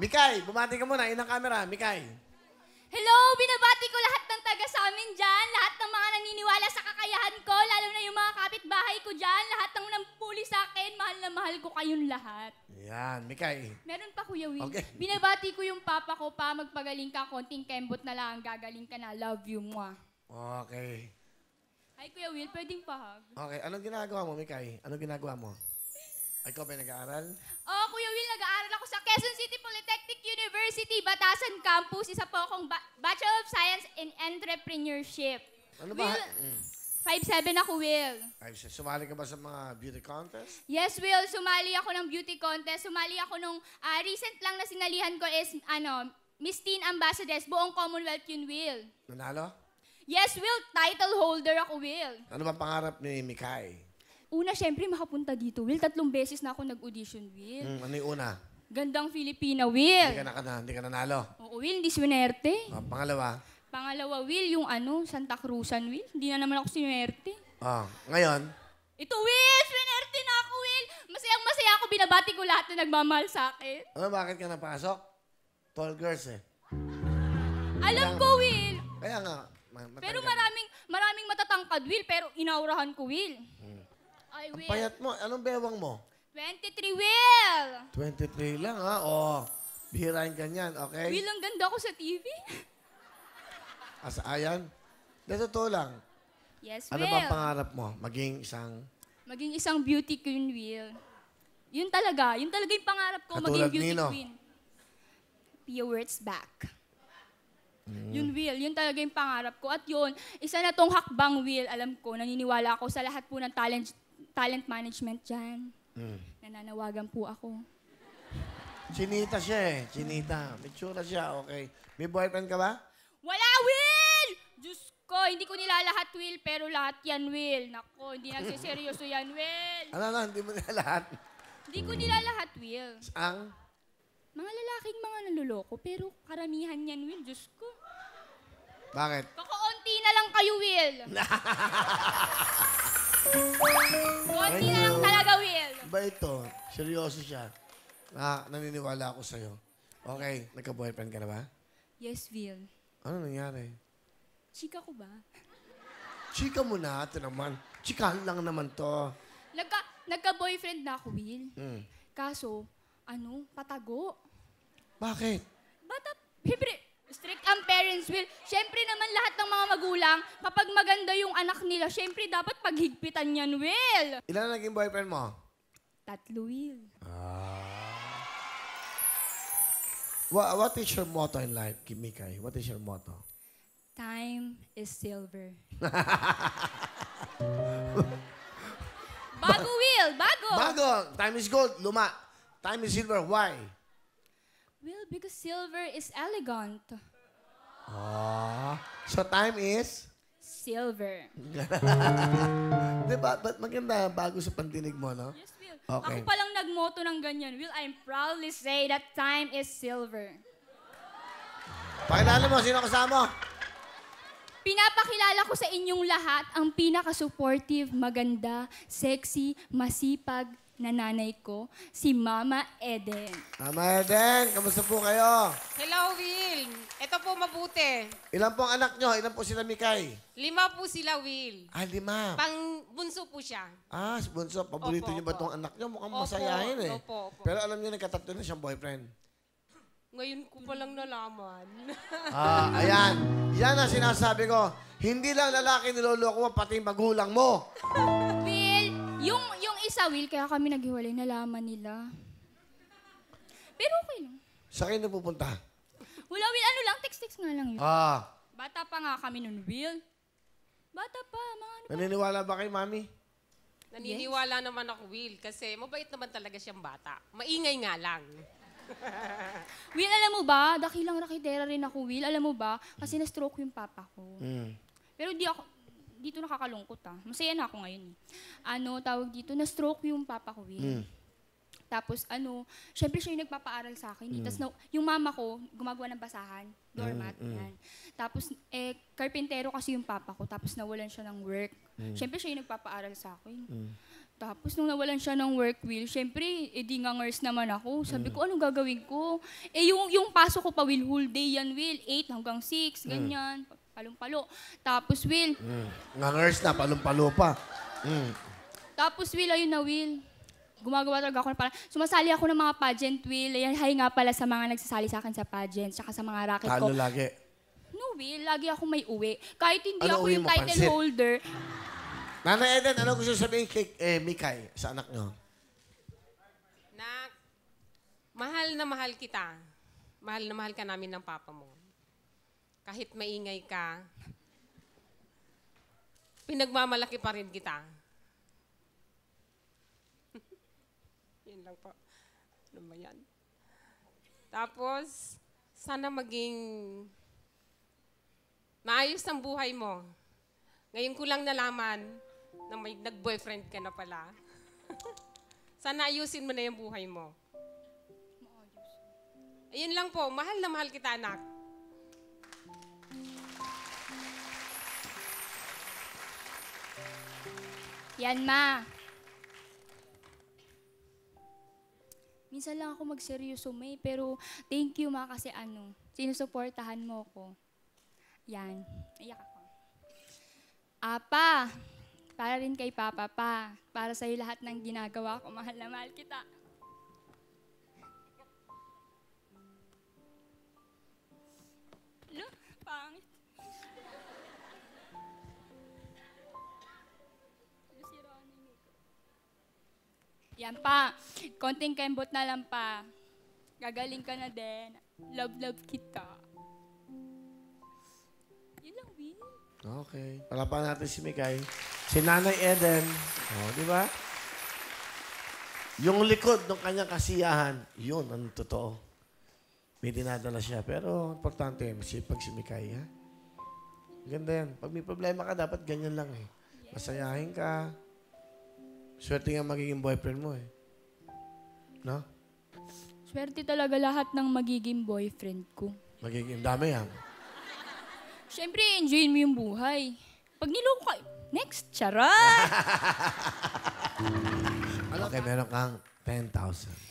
Mikay, bumati ka muna. Inang camera. Mikay. Hello! Binabati ko lahat ng taga sa amin dyan, lahat ng mga naniniwala sa kakayahan ko, lalo na yung mga kapitbahay ko dyan, lahat ng nampuli sa akin, mahal na mahal ko kayong lahat. Yan, Mikay. Meron pa, Kuya Will. Okay. Binabati ko yung papa ko pa, magpagaling ka, konting kembot na lang, gagaling ka na, love you, mwah. Okay. Ay, Kuya Will, pwedeng pahag. Okay, anong ginagawa mo, Mikay? Anong ginagawa mo? Ikaw ba nag-aaral? Oh, Kuya Will, nag-aaral ako sa Quezon City Polytechnic University, Batasan Campus. Isa po akong Bachelor of Science in Entrepreneurship. Ano ba? Will, 5'7" ako, Will. Ay, sumali ka ba sa mga beauty contest? Yes, Will. Sumali ako ng beauty contest. Sumali ako nung recent lang na sinalihan ko is, Miss Teen Ambassadors. Buong Commonwealth yun, Will. Nanalo? Yes, Will. Title holder ako, Will. Ano ba pangarap ni Mikay? Una, syempre, makapunta dito, Will. 3 beses na ako nag-audition, Will. Ano yung una? Gandang Filipina, Will. Hindi ka nanalo. Oo, Will. Hindi swinerte. Pangalawa? Pangalawa, Will, yung Santa Cruzan, Will. Hindi na naman ako swinerte. Ngayon? Ito, Will! Swinerte na ako, Will! Masayang-masaya ako. Binabati ko lahat na nagmamahal sa akin. Bakit ka napasok? Tall girls Alam ko, Will. Kaya nga. Pero maraming matatangkad, Will. Pero inaurahan ko, Will. Ay, Ang Will. payat mo. Anong bewang mo? 23, Will! 23 lang, ha? Bihirain ka niyan, okay? Will, ang ganda ko sa TV. Asa ayan? Totoo lang. Yes, Ano Will. ba pangarap mo? Maging isang beauty queen, Will. Yun talaga yung pangarap ko, Katulad maging beauty Nino. queen. Pia Words back. Yun, Will. Yun talaga yung pangarap ko. At yun, isa na tong hakbang, Will. Alam ko, naniniwala ako sa lahat po ng talent management dyan. Nananawagan po ako. Chinita siya Chinita. May tsura siya, okay. May boyfriend ka ba? Wala, Will! Diyos ko, hindi ko nilalahat, Will, pero lahat yan, Will. Nako, hindi nagsiseryoso yan, Will. Hindi mo na lahat. Hindi ko nilalahat, Will. Ang? Mga lalaking mga naluloko, pero karamihan yan, Will. Diyos ko. Bakit? Kakaunti na lang kayo, Will. Konti na lang talaga, Will. Ba ito? Seryoso siya. Naniniwala ako sa'yo. Okay, nagka-boyfriend ka na ba? Yes, Will. Ano nangyari? Chika ko ba? Chika mo na, ito naman. Chikahan lang naman to. Nagka-boyfriend na ako, Will. Kaso, patago. Bakit? Siyempre, strict ang parents, Will. Siyempre naman lahat ng mga magulang, kapag maganda yung anak nila, siyempre dapat paghigpitan yan, Will. Ilan na naging boyfriend mo? 3, Will. What is your motto in life, Mikay? What is your motto? Time is silver. Bago, Will. Bago. Bago! Time is gold. Luma. Time is silver. Why? Will, because silver is elegant. So time is? Silver. Diba? Ba't maganda bago sa pandinig mo, no? Yes, Will. Okay. Ako palang nagmoto ng ganyan. Will, I proudly say that time is silver. Pakilala mo, sino kasama mo? Pinapakilala ko sa inyong lahat ang pinaka-supportive, maganda, sexy, masipag na nanay ko, si Mama Eden. Mama Eden, kamusta po kayo? Hello, Will. Ito po mabuti. Ilan po ang anak nyo? Ilan po sila, Mikay? 5 po sila, Will. 5. Pang-bunso po siya. Si Bunso, paborito Opo, niyo ba opo. itong anak nyo? Mukhang Opo, masayahin opo. Pero alam niyo, nagkatatlo na siyang boyfriend. Ngayon ko palang nalaman. Ayan. Yan ang sinasabi ko. Hindi lang lalaki niloloko mo, pati magulang mo. Will, yung isa, Will, kaya kami naghiwalay, nalaman nila. Pero okay lang. Sa kayo napupunta? Wala, Will, lang, text-text nga lang yun. Bata pa nga kami nun, Will. Bata pa, mga Naniniwala ba kay Mami? Naniniwala naman ako, Will, kasi mabait naman talaga siyang bata. Maingay nga lang. Will, alam mo ba, dakilang rakitera rin ako, Will. Alam mo ba, kasi na-stroke yung papa ko. Pero dito nakakalungkot Masaya na ako ngayon. Tawag dito, na-stroke yung papa ko, Will. Tapos syempre siya yung nagpapaaral sa akin. Tapos yung mama ko, gumagawa ng basahan, doormat, yan. Tapos, carpentero kasi yung papa ko, tapos nawalan siya ng work. Syempre siya yung nagpapaaral sa akin. Tapos nung nawalan siya ng work, Will, syempre, di nga nurse naman ako. Sabi ko, anong gagawin ko? Yung pasok ko pa, Will, whole day yan, Will. 8 hanggang 6, ganyan. Palong-palo. Tapos, Will. Nga nurse na, palumpalo pa. Tapos, Will, ayun na, Will. Gumagawa talaga ako para. Sumasali ako ng mga pageant, Will. Hi nga pala sa mga nagsasali sa akin sa pageant, saka sa mga racket ko. Talo lagi. No, Will. Lagi ako may uwi. Kahit hindi Ano ako uwi yung mo, title pansit? holder. Nanay Eden, ano gusto sabihin kay Mikay sa anak nyo? Nak, mahal na mahal kita. Mahal na mahal ka namin ng papa mo. Kahit maingay ka, pinagmamalaki pa rin kita. Yan lang po. Ano ba yan? Tapos, sana maging maayos ang buhay mo. Ngayon ko lang nalaman na may nag-boyfriend ka na pala. Sana ayusin mo na yung buhay mo. Ayun lang po, mahal na mahal kita, anak. Yan, Ma. Minsan lang ako magseryoso, May, pero thank you, Ma, kasi sinusuportahan mo ko. Yan. Iyak ako. Apa, para rin kay Papa pa. Para sa'yo lahat ng ginagawa ko, mahal na mahal kita. Ano? Pangit. Yan pa. Konting kembot na lang pa. Gagaling ka na din. Love kita. Yun lang, Will. Okay. Palapan natin si Mikay. Si Nanay Eden. Di ba? Yung likod ng kanyang kasiyahan, yun ang totoo. May dinadala siya. Pero importante, masipag si Mikay, ha? Ganda yan. Pag may problema ka, dapat ganyan lang, eh. Masayahin ka. Swerte nga magiging boyfriend mo, eh. No? Swerte talaga lahat ng magiging boyfriend ko. Magiging dami, ha? Siyempre, enjoyin mo yung buhay. Pag niloko ka, next, charot! Okay, meron kang 10,000.